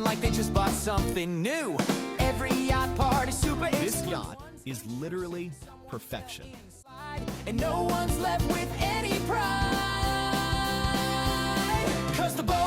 like they just bought something new. Every yacht party super. This yacht is literally perfection. And no one's left with any pride, 'cause the boat